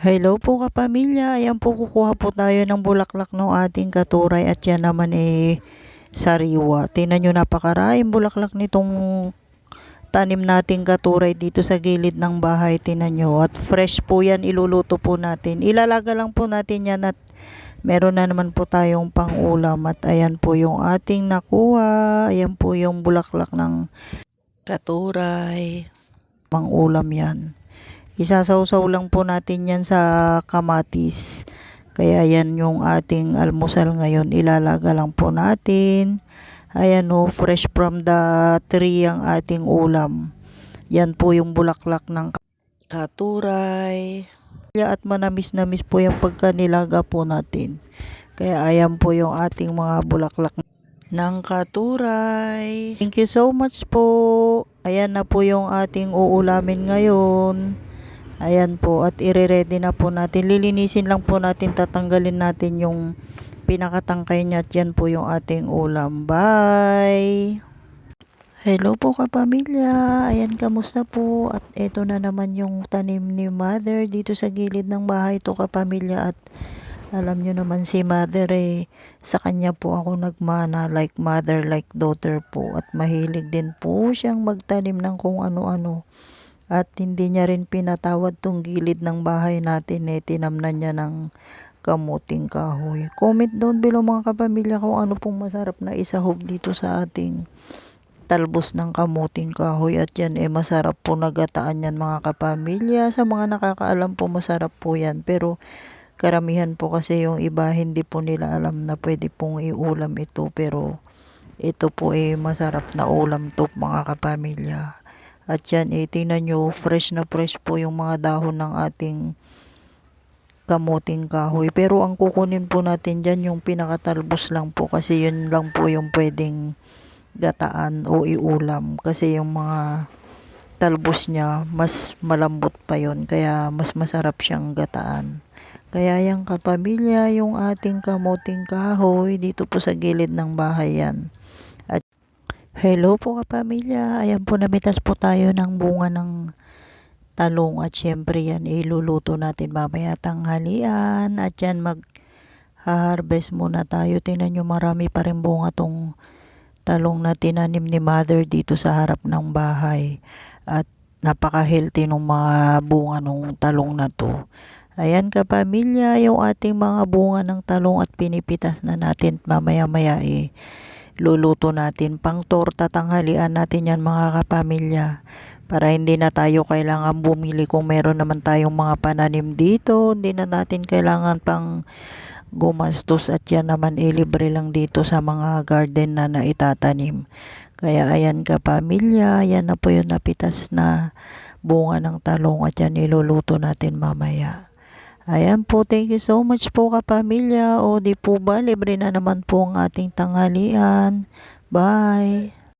Hello po kapamilya, ayan po kukuha po tayo ng bulaklak ng ating katuray at yan naman sariwa. Tingnan nyo, napakaraming bulaklak nitong tanim nating katuray dito sa gilid ng bahay. Tingnan nyo, at fresh po yan, iluluto po natin. Ilalaga lang po natin yan at meron na naman po tayong pang-ulam. At ayan po yung ating nakuha, ayan po yung bulaklak ng katuray. Pang-ulam yan. Isasawsaw lang po natin yan sa kamatis. Kaya yan yung ating almusal ngayon. Ilalaga lang po natin. Ayan o, fresh from the tree ang ating ulam. Yan po yung bulaklak ng katuray. At manamis-namis po yung pagka nilaga po natin. Kaya ayan po yung ating mga bulaklak ng katuray. Thank you so much po. Ayan na po yung ating uulamin ngayon. Ayan po, at ire-ready na po natin. Lilinisin lang po natin, tatanggalin natin yung pinakatangkay niya at yan po yung ating ulam. Bye! Hello po kapamilya, ayan, kamusta po? At eto na naman yung tanim ni mother dito sa gilid ng bahay to kapamilya. At alam nyo naman si mother sa kanya po ako nagmana, like mother like daughter po. At mahilig din po siyang magtanim ng kung ano-ano. At hindi niya rin pinatawad tong gilid ng bahay natin, tinamnan niya ng kamuting kahoy. Comment down below mga kapamilya kung ano pong masarap na isahog dito sa ating talbos ng kamuting kahoy. At yan masarap po nagataan yan mga kapamilya. Sa mga nakakaalam po, masarap po yan. Pero karamihan po kasi yung iba hindi po nila alam na pwede pong iulam ito. Pero ito po masarap na ulam to mga kapamilya. At yan, tingnan nyo, fresh na fresh po yung mga dahon ng ating kamuting kahoy. Pero ang kukunin po natin dyan, yung pinakatalbos lang po. Kasi yun lang po yung pwedeng gataan o iulam. Kasi yung mga talbos niya, mas malambot pa yun. Kaya mas masarap siyang gataan. Kaya yung kapamilya, yung ating kamuting kahoy, dito po sa gilid ng bahay yan. Hello po kapamilya, ayan po, namitas po tayo ng bunga ng talong at syempre yan iluluto natin mamaya tanghalian. At yan mag-harvest muna tayo. Tingnan nyo, marami pa rin bunga tong talong na tinanim ni mother dito sa harap ng bahay. At napaka-healthy ng mga bunga ng talong na to. Ayan kapamilya, yung ating mga bunga ng talong at pinipitas na natin mamaya-maya luluto natin. Pang torta tanghalian natin yan mga kapamilya. Para hindi na tayo kailangan bumili kung meron naman tayong mga pananim dito. Hindi na natin kailangan pang gumastos at yan naman libre lang dito sa mga garden na naitatanim. Kaya ayan kapamilya, yan na po yung napitas na bunga ng talong at yan iluluto natin mamaya. Ayan po, thank you so much po kapamilya. O di po ba, libre na naman po ang ating tanghalian. Bye!